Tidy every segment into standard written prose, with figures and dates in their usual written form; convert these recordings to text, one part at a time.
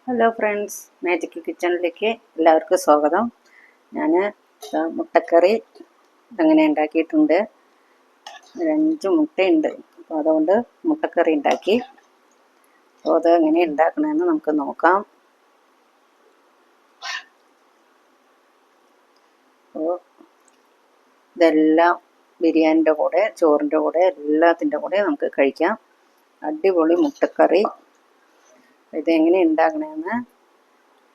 Hello friends, magic കിച്ചണിലേക്ക് എല്ലാവർക്കും സ്വാഗതം. ഞാൻ മുട്ടക്കറി അങ്ങനെ ഉണ്ടാക്കിയിട്ടുണ്ട്. ഒരു 5 മുട്ടയുണ്ട്, അപ്പോൾ അതുകൊണ്ട് മുട്ടക്കറി ഉണ്ടാക്കി. അപ്പോൾ അത് എങ്ങനെ ഉണ്ടാക്കണമെന്ന് നമുക്ക് നോക്കാം. അപ്പോൾ ഇതെല്ലാം ബിരിയാണിൻ്റെ കൂടെ, ചോറിൻ്റെ കൂടെ, എല്ലാത്തിൻ്റെ കൂടെ നമുക്ക് കഴിക്കാം. അടിപൊളി മുട്ടക്കറി. ഇതെങ്ങനെ ഉണ്ടാക്കണമെന്ന്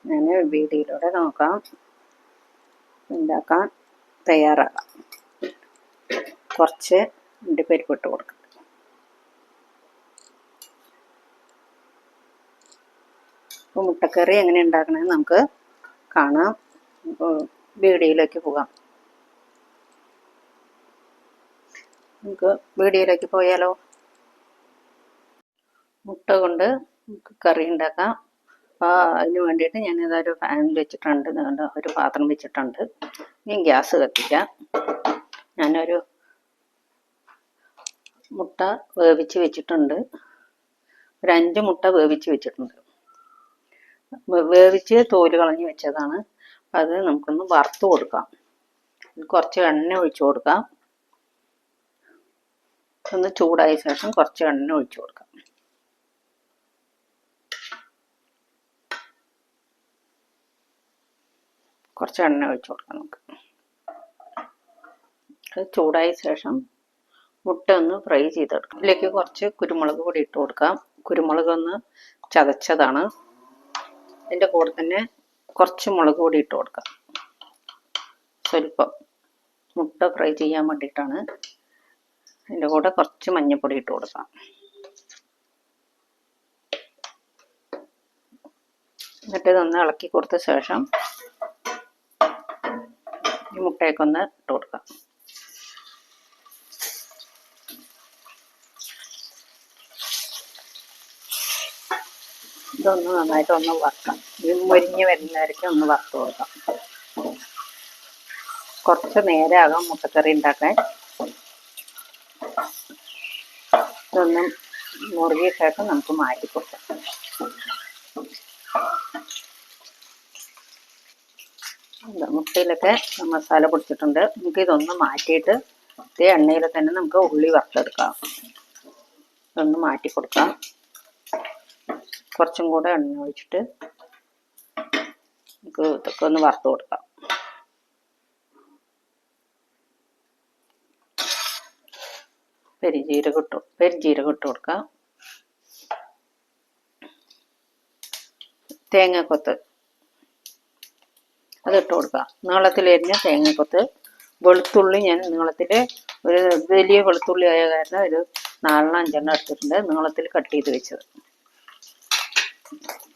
ഞാൻ വീഡിയോയിലൂടെ നോക്കാം. ഉണ്ടാക്കാൻ തയ്യാറാക്കാം. കുറച്ച് അണ്ടിപ്പരിപ്പ് ഇട്ട് കൊടുക്കാം. അപ്പോൾ മുട്ടക്കറി എങ്ങനെ ഉണ്ടാക്കണമെന്ന് നമുക്ക് കാണാം. അപ്പോൾ വീഡിയോയിലേക്ക് പോകാം. നമുക്ക് വീഡിയോയിലേക്ക് പോയാലോ. മുട്ട കൊണ്ട് നമുക്ക് കറി ഉണ്ടാക്കാം. അപ്പോൾ അതിന് വേണ്ടിയിട്ട് ഞാനിതൊരു പാൻ വെച്ചിട്ടുണ്ട്, ഒരു പാത്രം വെച്ചിട്ടുണ്ട്. ഇനി ഗ്യാസ് കത്തിക്കാം. ഞാനൊരു മുട്ട വേവിച്ച് വെച്ചിട്ടുണ്ട്. ഒരു 5 മുട്ട വേവിച്ച് വെച്ചിട്ടുണ്ട്. വേവിച്ച് തോല് കളഞ്ഞ് വെച്ചതാണ്. അത് നമുക്കൊന്ന് വറുത്ത് കൊടുക്കാം. കുറച്ച് എണ്ണ ഒഴിച്ചു കൊടുക്കാം. ഒന്ന് ചൂടായ ശേഷം കുറച്ച് എണ്ണ ഒഴിച്ചു കൊടുക്കാം. കുറച്ച് എണ്ണ ഒഴിച്ചു കൊടുക്കാം നമുക്ക്. അത് ചൂടായ ശേഷം മുട്ട ഒന്ന് ഫ്രൈ ചെയ്തെടുക്കാം. ഇതിലേക്ക് കുറച്ച് കുരുമുളക് പൊടി ഇട്ട് കൊടുക്കാം. കുരുമുളക് ഒന്ന് ചതച്ചതാണ്. അതിൻ്റെ കൂടെ തന്നെ കുറച്ച് മുളക് പൊടി ഇട്ട് കൊടുക്കാം. സ്വല്പം മുട്ട ഫ്രൈ ചെയ്യാൻ വേണ്ടിയിട്ടാണ്. അതിൻ്റെ കൂടെ കുറച്ച് മഞ്ഞൾപ്പൊടി ഇട്ട് കൊടുക്കാം. എന്നിട്ട് ഇതൊന്ന് ഇളക്കി കൊടുത്ത ശേഷം ഈ മുട്ടയൊക്കെ ഇട്ട് കൊടുക്കാം. ഇതൊന്ന് നന്നായിട്ട് വറുക്കാം. ഇത് മൊരിഞ്ഞ് വരുന്നവരേക്കും ഒന്ന് വറുത്ത് കൊടുക്കാം. കുറച്ച് നേരമാകാം മുട്ടക്കറി ഉണ്ടാക്കാൻ. ഇതൊന്ന് മുറുകിയ ശേഷം നമുക്ക് മാറ്റി കൊടുക്കാം. മുട്ടയിലൊക്കെ മസാല പൊടിച്ചിട്ടുണ്ട്. നമുക്ക് ഇതൊന്ന് മാറ്റിയിട്ട് ഇതേ എണ്ണയിൽ തന്നെ നമുക്ക് ഉള്ളി വറുത്തെടുക്കാം. ഇതൊന്ന് മാറ്റി കൊടുക്കാം. കുറച്ചും കൂടെ എണ്ണ ഒഴിച്ചിട്ട് നമുക്ക് ഇതൊക്കെ ഒന്ന് വറുത്ത് കൊടുക്കാം. പെരിഞ്ജീരകം ഇട്ട് കൊടുക്കാം. തേങ്ങാക്കൊത്ത് അതിട്ട് കൊടുക്കാം. നീളത്തിൽ എരിഞ്ഞ തേങ്ങാക്കൊത്ത്. വെളുത്തുള്ളി ഞാൻ നീളത്തിൽ, ഒരു വലിയ വെളുത്തുള്ളി ആയ കാരണം ഒരു 4-5 എടുത്തിട്ടുണ്ട്, നീളത്തിൽ കട്ട് ചെയ്ത് വെച്ചത്.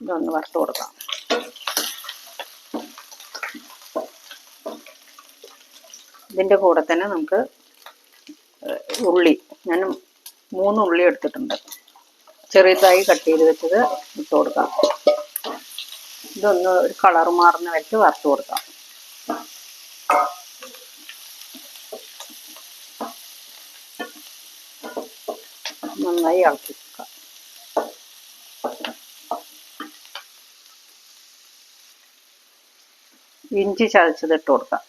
ഇതൊന്ന് വറുത്ത് കൊടുക്കാം. ഇതിൻ്റെ കൂടെ തന്നെ നമുക്ക് ഉള്ളി, ഞാൻ 3 ഉള്ളി എടുത്തിട്ടുണ്ട്, ചെറിയതായി കട്ട് ചെയ്ത് വെച്ചത് ഇട്ട് കൊടുക്കാം. ഇതൊന്ന് ഒരു കളർ മാറുന്ന വെച്ച് വറുത്ത് കൊടുക്കാം. നന്നായി ഇളക്കി കൊടുക്കാം. ഇഞ്ചി ചതച്ചത് ഇട്ട് കൊടുക്കാം.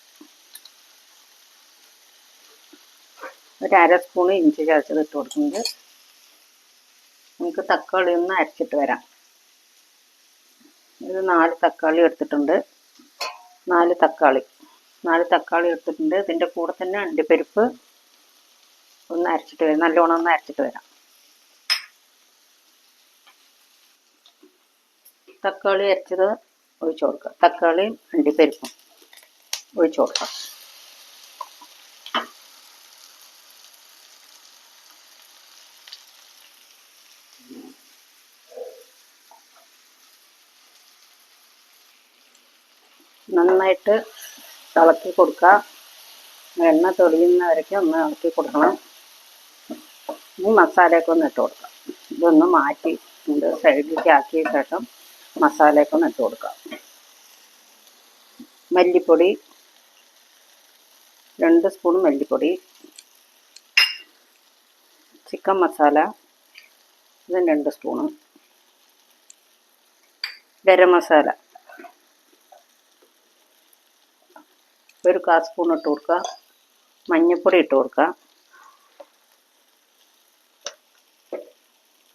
ഒരു 1/2 സ്പൂൺ ഇഞ്ചി ചതച്ചത് ഇട്ട് കൊടുക്കുന്നുണ്ട്. നമുക്ക് തക്കാളി ഒന്ന് അരച്ചിട്ട് വരാം. ഒരു 4 തക്കാളി എടുത്തിട്ടുണ്ട്. 4 തക്കാളി എടുത്തിട്ടുണ്ട്. ഇതിൻ്റെ കൂടെ തന്നെ അണ്ടിപ്പരിപ്പ് ഒന്ന് അരച്ചിട്ട് വരാം. നല്ലോണം ഒന്ന് അരച്ചിട്ട് വരാം. തക്കാളി അരച്ചത് ഒഴിച്ചു കൊടുക്കുക. തക്കാളിയും അണ്ടിപ്പരിപ്പും ഒഴിച്ചു കൊടുക്കാം. നന്നായിട്ട് ഇളക്കി കൊടുക്കുക. എണ്ണ തെളിയുന്നവരൊക്കെ ഒന്ന് ഇളക്കി കൊടുക്കണം. ഈ മസാലയൊക്കെ ഒന്ന് ഇട്ട് കൊടുക്കാം. ഇതൊന്ന് മാറ്റി സൈഡിലേക്ക് ആക്കിയ ശേഷം മസാലയൊക്കെ ഒന്ന് ഇട്ട് കൊടുക്കാം. മല്ലിപ്പൊടി 2 സ്പൂൺ മല്ലിപ്പൊടി. ചിക്കൻ മസാല ഇത് 2 സ്പൂണ്. ഗരം മസാല 1 കാൽ സ്പൂൺ ഇട്ട് കൊടുക്കുക. മഞ്ഞൾപ്പൊടി ഇട്ട് കൊടുക്കുക.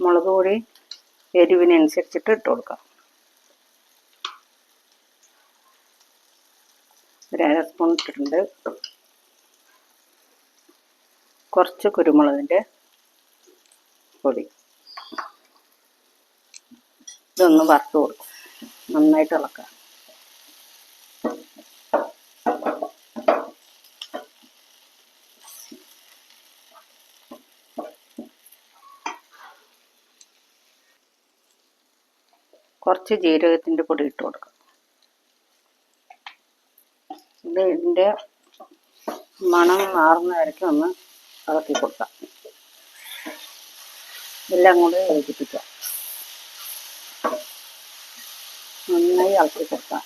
മുളക് പൊടി എരിവിനനുസരിച്ചിട്ട് ഇട്ട് കൊടുക്കുക. 1 അര സ്പൂൺ ഇട്ടിട്ടുണ്ട്. കുറച്ച് കുരുമുളകിൻ്റെ പൊടി. ഇതൊന്ന് വറുത്ത് കൊടുക്കും. നന്നായിട്ട് ഇളക്കുക. കുറച്ച് ജീരകത്തിൻ്റെ പൊടി ഇട്ട് കൊടുക്കുക. ഇതിൻ്റെ മണം മാറുന്ന വരയ്ക്ക് ഒന്ന് ഇളക്കി കൊടുക്കാം. എല്ലാം കൂടി യോജിപ്പിക്കുക. നന്നായി ഇളക്കി കൊടുക്കാം.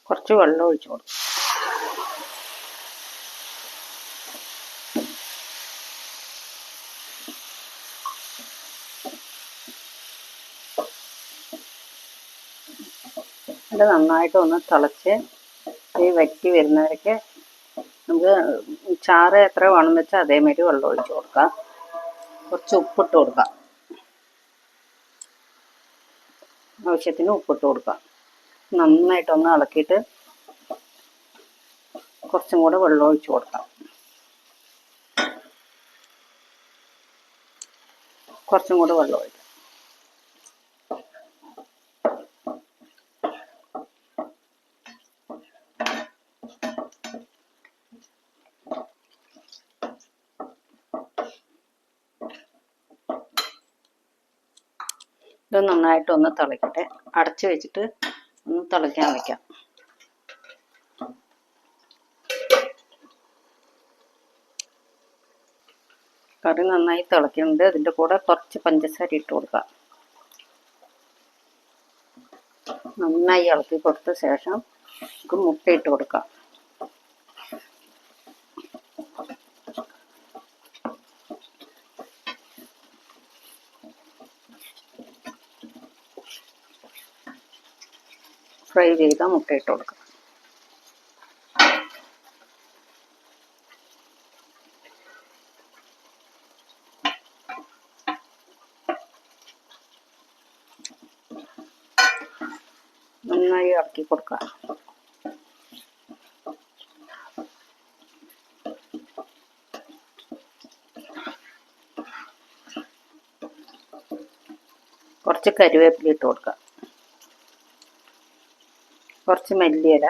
കുറച്ച് വെള്ളം ഒഴിച്ചു കൊടുക്കും. അത് നന്നായിട്ട് ഒന്ന് തിളച്ച് വറ്റി വരുന്നവരൊക്കെ നമുക്ക് ചാറ് എത്ര വേണമെന്ന് വെച്ചാൽ അതേമാതിരി വെള്ളം ഒഴിച്ചു കൊടുക്കാം. കുറച്ച് ഉപ്പിട്ട് കൊടുക്കാം. ആവശ്യത്തിന് ഉപ്പിട്ട് കൊടുക്കാം. നന്നായിട്ടൊന്ന് ഇളക്കിയിട്ട് കുറച്ചും കൂടെ വെള്ളം ഒഴിച്ചു കൊടുക്കാം. കുറച്ചും കൂടെ വെള്ളം ഒഴിക്കാം. ഇത് നന്നായിട്ടൊന്ന് തിളക്കട്ടെ. അടച്ചു വെച്ചിട്ട് ഒന്ന് തിളയ്ക്കാൻ വയ്ക്കാം. കറി നന്നായി തിളയ്ക്കുന്നുണ്ട്. അതിൻ്റെ കൂടെ കുറച്ച് പഞ്ചസാര ഇട്ട് കൊടുക്കാം. നന്നായി ഇളക്കി കൊടുത്ത ശേഷം നമുക്ക് മുട്ട ഇട്ട് കൊടുക്കാം. ഫ്രൈ ചെയ്ത മുട്ട ഇട്ട് കൊടുക്കാം. നന്നായി ഇളക്കി കൊടുക്കാം. കുറച്ച് കരിവേപ്പില ഇട്ട് കൊടുക്കാം. കുറച്ച് മല്ലിയില,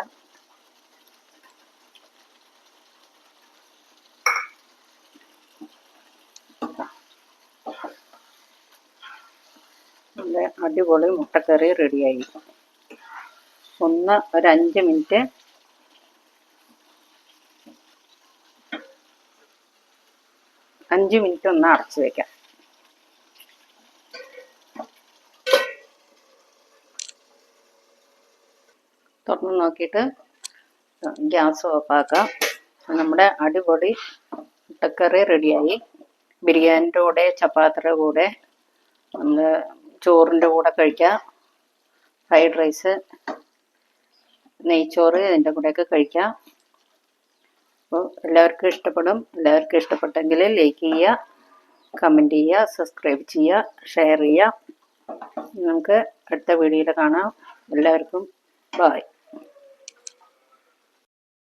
നല്ല അടിപൊളി മുട്ടക്കറി റെഡിയായി. ഒരു 5 മിനിറ്റ് ഒന്ന് അടച്ചു വെക്കാം. തുറന്ന് നോക്കിയിട്ട് ഗ്യാസ് ഓഫാക്കാം. നമ്മുടെ അടിപൊളി മുട്ടക്കറി റെഡിയായി. ബിരിയാണിൻ്റെ കൂടെ, ചപ്പാത്തിയുടെ കൂടെ, നമ്മൾ ചോറിൻ്റെ കൂടെ കഴിക്കാം. ഫ്രൈഡ് റൈസ്, നെയ്ച്ചോറ് ഇതിൻ്റെ കൂടെയൊക്കെ കഴിക്കാം. അപ്പോൾ എല്ലാവർക്കും ഇഷ്ടപ്പെടും. എല്ലാവർക്കും ഇഷ്ടപ്പെട്ടെങ്കിൽ ലൈക്ക് ചെയ്യുക, കമൻറ്റ് ചെയ്യുക, സബ്സ്ക്രൈബ് ചെയ്യുക, ഷെയർ ചെയ്യുക. നമുക്ക് അടുത്ത വീഡിയോയിൽ കാണാം. എല്ലാവർക്കും ബായ്.